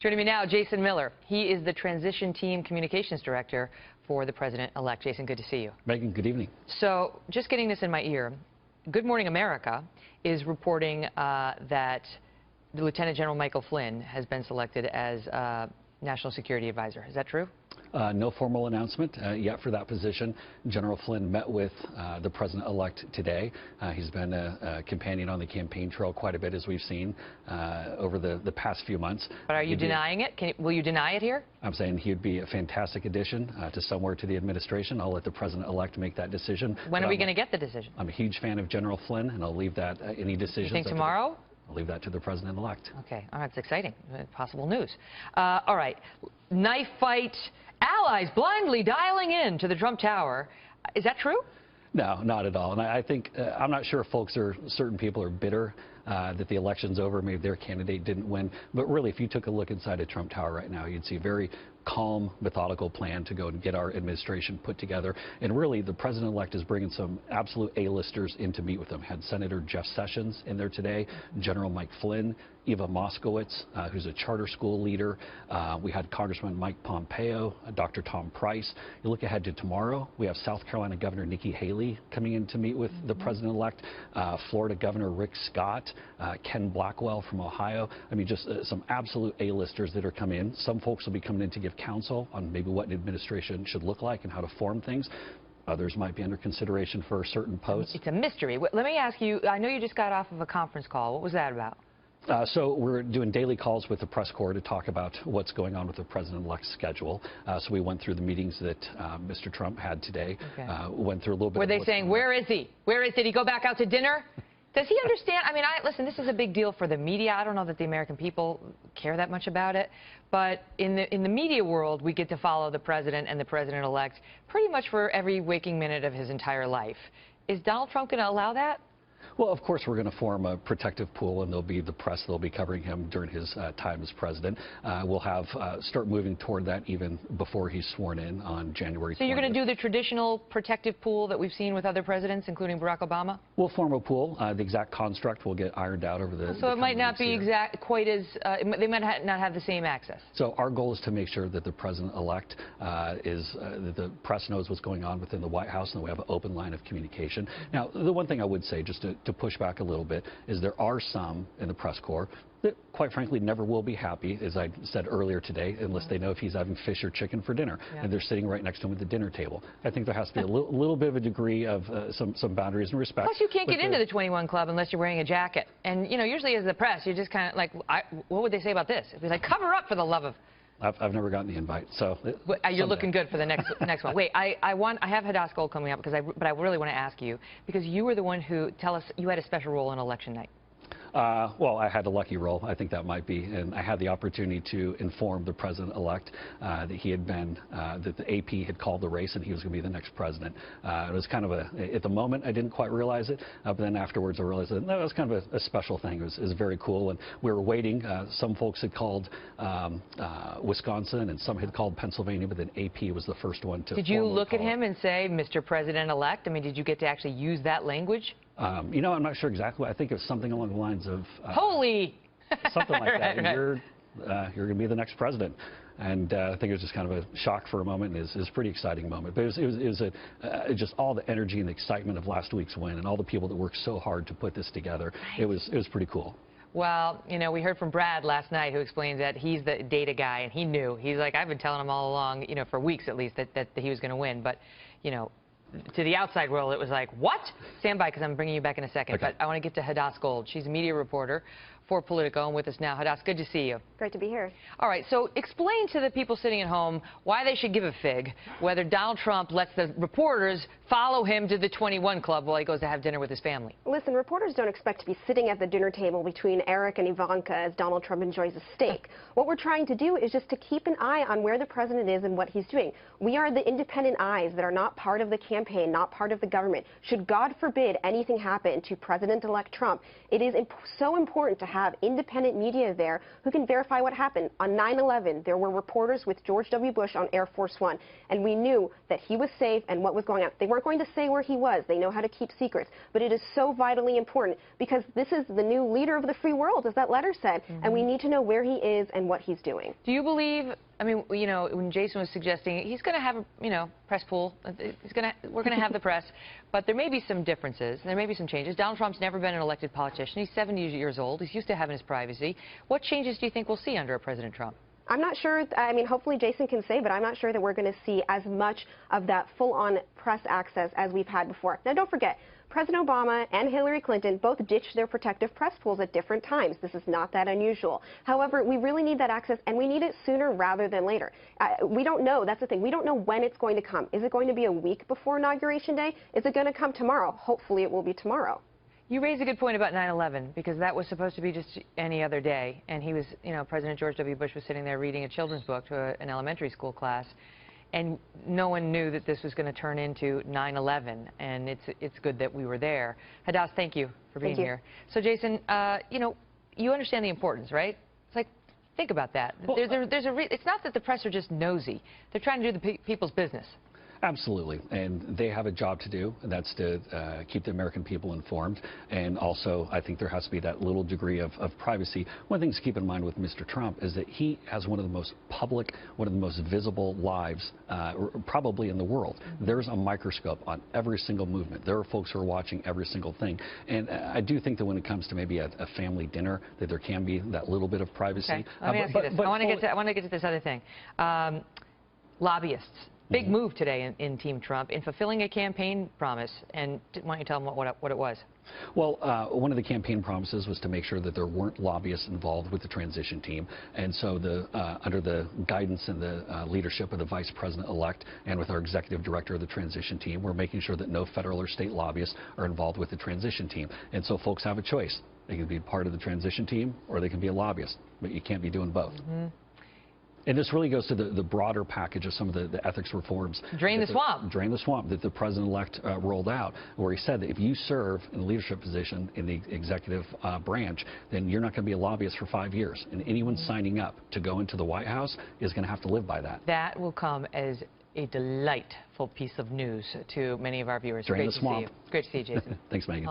Joining me now, Jason Miller. He is the Transition Team Communications Director for the President-elect. Jason, good to see you. Megan, good evening. So, just getting this in my ear, Good Morning America is reporting that Lieutenant General Michael Flynn has been selected as National Security Advisor. Is that true? No formal announcement yet for that position. General Flynn met with the President-elect today. He's been a companion on the campaign trail quite a bit, as we've seen over the past few months. But are you denying it? Will you deny it here? I'm saying he'd be a fantastic addition to somewhere to the administration. I'll let the President-elect make that decision. When are we going to get the decision? I'm a huge fan of General Flynn, and I'll leave that any decisions. You think tomorrow? I'll leave that to the President-elect. Okay, all right, it's exciting. Possible news. All right, knife fight, allies blindly dialing in to the Trump Tower. Is that true? No, not at all. And I think, I'm not sure if certain people are bitter that the election's over, maybe their candidate didn't win. But really, if you took a look inside of Trump Tower right now, you'd see a very calm, methodical plan to go and get our administration put together. And really, the President-elect is bringing some absolute A-listers in to meet with him. Had Senator Jeff Sessions in there today, General Mike Flynn, Eva Moskowitz, who's a charter school leader. We had Congressman Mike Pompeo, Dr. Tom Price. You look ahead to tomorrow, we have South Carolina Governor Nikki Haley coming in to meet with the President-elect, Florida Governor Rick Scott, Ken Blackwell from Ohio. I mean, just some absolute A-listers that are coming in. Some folks will be coming in to give counsel on maybe what an administration should look like and how to form things. Others might be under consideration for certain posts. It's a mystery. Let me ask you, I know you just got off of a conference call. What was that about? So we're doing daily calls with the press corps to talk about what's going on with the President-elect's schedule. So we went through the meetings that Mr. Trump had today. Okay. Went through a little bit. Were they saying, where is he? Did he go back out to dinner? Does he understand? I mean, listen, this is a big deal for the media. I don't know that the American people care that much about it. But in the media world, we get to follow the president and the president-elect pretty much for every waking minute of his entire life. Is Donald Trump going to allow that? Well, of course, we're going to form a protective pool, and there'll be the press that'll be covering him during his time as president. We'll start moving toward that even before he's sworn in on January 20th. So you're going to do the traditional protective pool that we've seen with other presidents, including Barack Obama? We'll form a pool. The exact construct will get ironed out over the. So it might not be quite as. They might not have the same access. So our goal is to make sure that the president-elect that the press knows what's going on within the White House, and that we have an open line of communication. Now, the one thing I would say, just to push back a little bit, is there are some in the press corps that, quite frankly, never will be happy, as I said earlier today, unless they know if he's having fish or chicken for dinner, and they're sitting right next to him at the dinner table. I think there has to be a little bit of a degree of some boundaries and respect. Plus, you can't get into the 21 Club unless you're wearing a jacket. And, you know, usually as the press, you're just kind of like, what would they say about this? It'd be like, cover up for the love of... I've never gotten the invite, so you're looking good for the next one. Wait, I have Hadass Gold coming up but I really want to ask you, because you were the one who you had a special role on election night. Well, I had a lucky role, I think that might be, and I had the opportunity to inform the president-elect that he had been, that the AP had called the race and he was going to be the next president. It was kind of at the moment, I didn't quite realize it, but then afterwards I realized that no, it was kind of a special thing. It was very cool, and we were waiting. Some folks had called Wisconsin, and some had called Pennsylvania, but then AP was the first one to. Did you look at him and say, Mr. President-elect? I mean, did you get to actually use that language? You know, I'm not sure exactly. I think it was something along the lines of holy, something like that. Right. You're going to be the next president, and I think it was just kind of a shock for a moment. It was a pretty exciting moment. But it was just all the energy and the excitement of last week's win, and all the people that worked so hard to put this together. Right. It was pretty cool. Well, you know, we heard from Brad last night, who explains that he's the data guy, and he knew. He's like, I've been telling him all along, you know, for weeks at least, that he was going to win. But, you know, to the outside world, it was like, what? Stand by, because I'm bringing you back in a second. Okay. But I want to get to Hadass Gold. She's a media reporter for Politico and with us now. Hadass, good to see you. Great to be here. All right, so explain to the people sitting at home why they should give a fig whether Donald Trump lets the reporters follow him to the 21 Club while he goes to have dinner with his family. Listen, reporters don't expect to be sitting at the dinner table between Eric and Ivanka as Donald Trump enjoys a steak. What we're trying to do is just to keep an eye on where the president is and what he's doing. We are the independent eyes that are not part of the campaign, not part of the government. Should, God forbid, anything happen to President-elect Trump, it is so important to have independent media there who can verify what happened. On 9/11, there were reporters with George W. Bush on Air Force One, and we knew that he was safe and what was going on. They weren't going to say where he was. They know how to keep secrets. But it is so vitally important because this is the new leader of the free world, as that letter said, and we need to know where he is and what he's doing. Do you believe, I mean, you know, when Jason was suggesting he's going to have a, you know, press pool, we're going to have the press, but there may be some differences, there may be some changes. Donald Trump's never been an elected politician. He's 70 years old. He's used to having his privacy. What changes do you think we'll see under President Trump? I'm not sure, I mean, hopefully Jason can say, but I'm not sure that we're going to see as much of that full-on press access as we've had before. Now, don't forget, President Obama and Hillary Clinton both ditched their protective press pools at different times. This is not that unusual. However, we really need that access, and we need it sooner rather than later. We don't know. That's the thing. We don't know when it's going to come. Is it going to be a week before Inauguration Day? Is it going to come tomorrow? Hopefully it will be tomorrow. You raise a good point about 9/11, because that was supposed to be just any other day, and he was, you know, President George W. Bush was sitting there reading a children's book to an elementary school class, and no one knew that this was going to turn into 9/11, and it's good that we were there. Hadass, thank you for being here. So, Jason, you know, you understand the importance, right? It's like, think about that. Well, it's not that the press are just nosy. They're trying to do the people's business. Absolutely, and they have a job to do, and that's to keep the American people informed, and also I think there has to be that little degree of privacy. One thing to keep in mind with Mr. Trump is that he has one of the most public, one of the most visible lives probably in the world. There's a microscope on every single movement. There are folks who are watching every single thing, and I do think that when it comes to maybe a family dinner, that there can be that little bit of privacy. Okay. Let me ask you this. I want to get to this other thing. Lobbyists. Big move today in Team Trump in fulfilling a campaign promise. And why don't you tell them what it was? Well, one of the campaign promises was to make sure that there weren't lobbyists involved with the transition team. And so under the guidance and the leadership of the vice president-elect and with our executive director of the transition team, we're making sure that no federal or state lobbyists are involved with the transition team. And so folks have a choice. They can be part of the transition team or they can be a lobbyist, but you can't be doing both. And this really goes to the broader package of some of the ethics reforms. Drain the swamp. Drain the swamp that the president-elect rolled out, where he said that if you serve in a leadership position in the executive branch, then you're not going to be a lobbyist for 5 years. And anyone signing up to go into the White House is going to have to live by that. That will come as a delightful piece of news to many of our viewers. Drain the swamp. Great to see you, Jason. Thanks, Megan.